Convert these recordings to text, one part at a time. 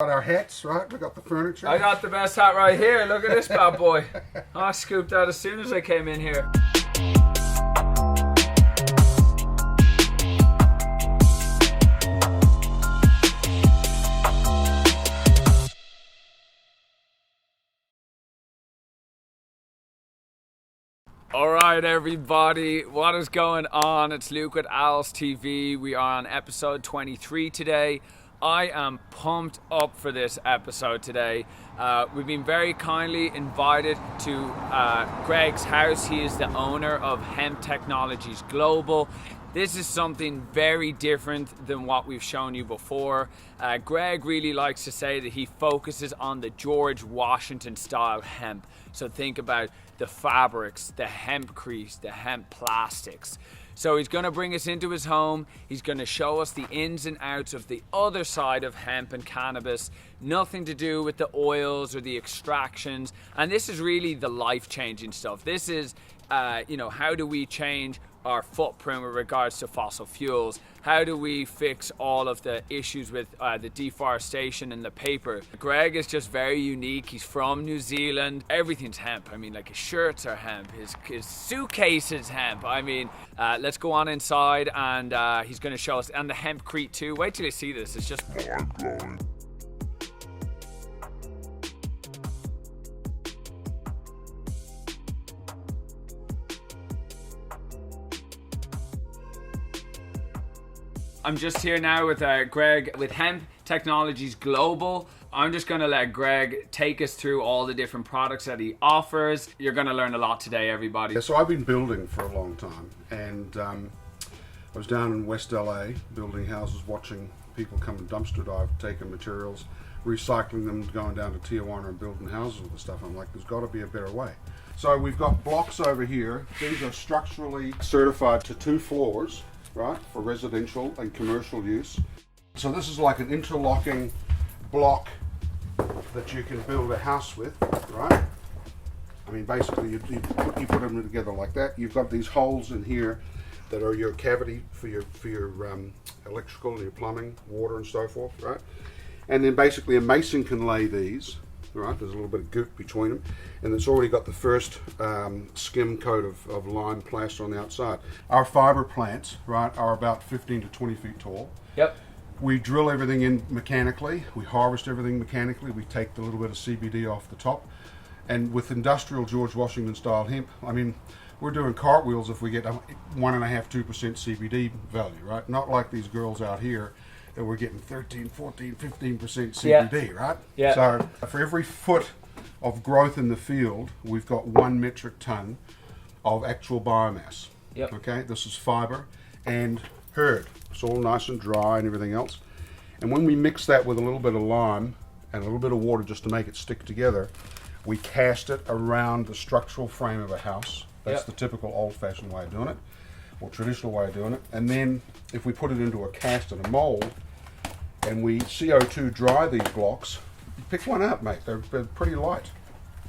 Got our hats, right? We got the furniture. I got the best hat right here. Look at this bad boy. I scooped that as soon as I came in here. Alright everybody, what is going on? It's Luke with Owls TV. We are on episode 23 today. I am pumped up for this episode today. We've been very kindly invited to Greg's house. He is the owner of Hemp Technologies Global. This is something very different than what we've shown you before. Greg really likes to say that he focuses on the George Washington style hemp. So think about the fabrics, the hempcrete, the hemp plastics. So he's going to bring us into his home. He's going to show us the ins and outs of the other side of hemp and cannabis. Nothing to do with the oils or the extractions. And this is really the life-changing stuff. This is, how do we change our footprint with regards to fossil fuels? How do we fix all of the issues with the deforestation and the paper? Greg is just very unique. He's from New Zealand. Everything's hemp. I mean, like his shirts are hemp. His suitcase is hemp. I mean, let's go on inside and he's going to show us. And the hempcrete too. Wait till you see this. It's just mind-blowing. I'm just here now with Greg with Hemp Technologies Global. I'm just going to let Greg take us through all the different products that he offers. You're going to learn a lot today, everybody. Yeah, so I've been building for a long time, and I was down in West LA building houses, watching people come and dumpster dive, taking materials, recycling them, going down to Tijuana and building houses with the stuff. I'm like, there's got to be a better way. So we've got blocks over here. These are structurally certified to 2 floors. Right, for residential and commercial use. So this is like an interlocking block that you can build a house with, right? I mean, basically you put them together like that. You've got these holes in here that are your cavity for your electrical and your plumbing, water and so forth, right? And then basically a mason can lay these, right? There's a little bit of goop between them, and it's already got the first skim coat of lime plaster on the outside. Our fiber plants, right, are about 15 to 20 feet tall. Yep. We drill everything in mechanically. We harvest everything mechanically. We take the little bit of CBD off the top. And with industrial George Washington style hemp, I mean, we're doing cartwheels if we get 1.5–2% CBD value, right? Not like these girls out here that we're getting 13, 14, 15% CBD, right? Yeah. So for every foot of growth in the field, we've got 1 metric ton of actual biomass. Yep. Okay, this is fiber and hurd. It's all nice and dry and everything else. And when we mix that with a little bit of lime and a little bit of water just to make it stick together, we cast it around the structural frame of a house. That's the typical old-fashioned way of doing it, or traditional way of doing it. And then if we put it into a cast and a mold, and we CO2 dry these blocks, pick one up, mate. They're pretty light.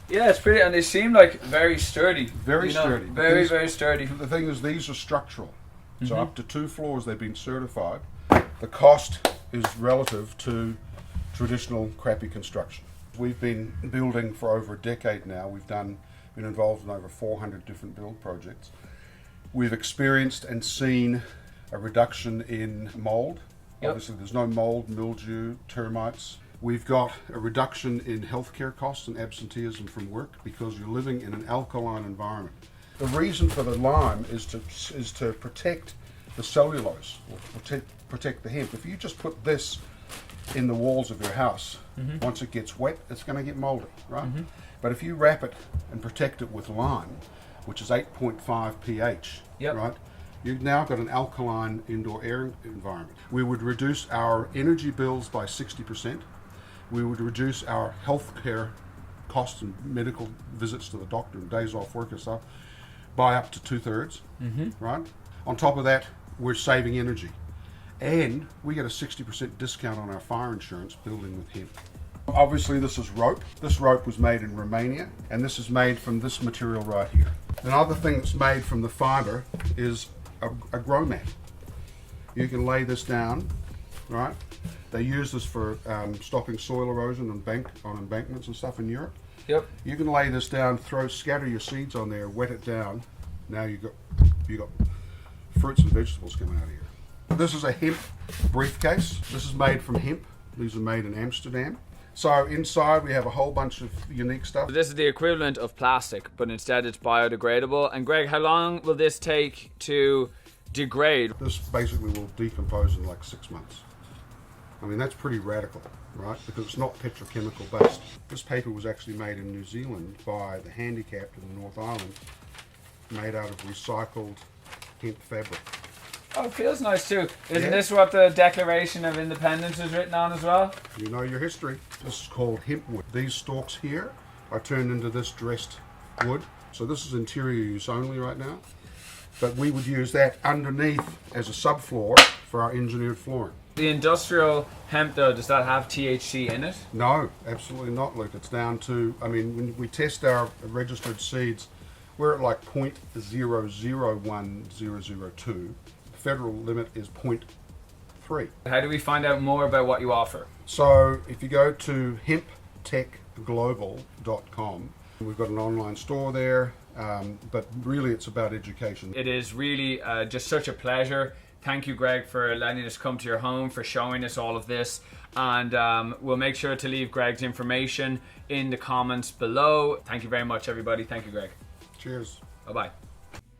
Yeah, it's pretty, and they seem like very sturdy. Very sturdy. Very sturdy. The thing is, these are structural. So up to 2 floors they've been certified. The cost is relative to traditional crappy construction. We've been building for over a decade now. We've been involved in over 400 different build projects. We've experienced and seen a reduction in mold. Yep. Obviously there's no mold, mildew, termites. We've got a reduction in healthcare costs and absenteeism from work because you're living in an alkaline environment. The reason for the lime is to protect the cellulose, or protect the hemp. If you just put this in the walls of your house, once it gets wet, it's going to get moldy, right? But if you wrap it and protect it with lime, which is 8.5 pH, right? You've now got an alkaline indoor air environment. We would reduce our energy bills by 60%. We would reduce our healthcare costs and medical visits to the doctor and days off work and stuff by up to 2/3, right? On top of that, we're saving energy. And we get a 60% discount on our fire insurance building with hemp. Obviously this is rope. This rope was made in Romania, and this is made from this material right here. Another thing that's made from the fiber is a grow mat. You can lay this down, right? They use this for stopping soil erosion on embankments and stuff in Europe. Yep. You can lay this down, scatter your seeds on there, wet it down. Now you got fruits and vegetables coming out of here. This is a hemp briefcase. This is made from hemp. These are made in Amsterdam. So inside we have a whole bunch of unique stuff. This is the equivalent of plastic, but instead it's biodegradable. And Greg, how long will this take to degrade? This basically will decompose in like 6 months. I mean, that's pretty radical, right? Because it's not petrochemical based. This paper was actually made in New Zealand by the handicapped in the North Island, made out of recycled hemp fabric. Oh, it feels nice too. Isn't Yeah. this what the Declaration of Independence is written on as well? You know your history. This is called hemp wood. These stalks here are turned into this dressed wood. So this is interior use only right now. But we would use that underneath as a subfloor for our engineered flooring. The industrial hemp though, does that have THC in it? No, absolutely not, Luke. It's down to, I mean, when we test our registered seeds, we're at like 0.001002. The federal limit is 0.3. How do we find out more about what you offer? So if you go to hemptechglobal.com, we've got an online store there, but really it's about education. It is really just such a pleasure. Thank you, Greg, for letting us come to your home, for showing us all of this. And we'll make sure to leave Greg's information in the comments below. Thank you very much, everybody. Thank you, Greg. Cheers. Bye-bye.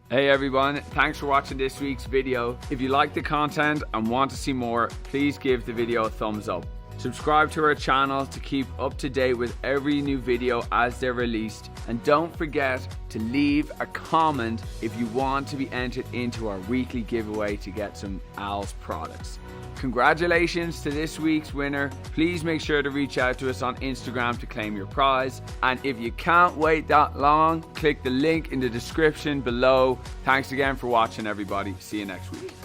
Hey everyone, thanks for watching this week's video. If you like the content and want to see more, please give the video a thumbs up. Subscribe to our channel to keep up to date with every new video as they're released. And don't forget to leave a comment if you want to be entered into our weekly giveaway to get some Al's products. Congratulations to this week's winner. Please make sure to reach out to us on Instagram to claim your prize. And if you can't wait that long, click the link in the description below. Thanks again for watching, everybody. See you next week.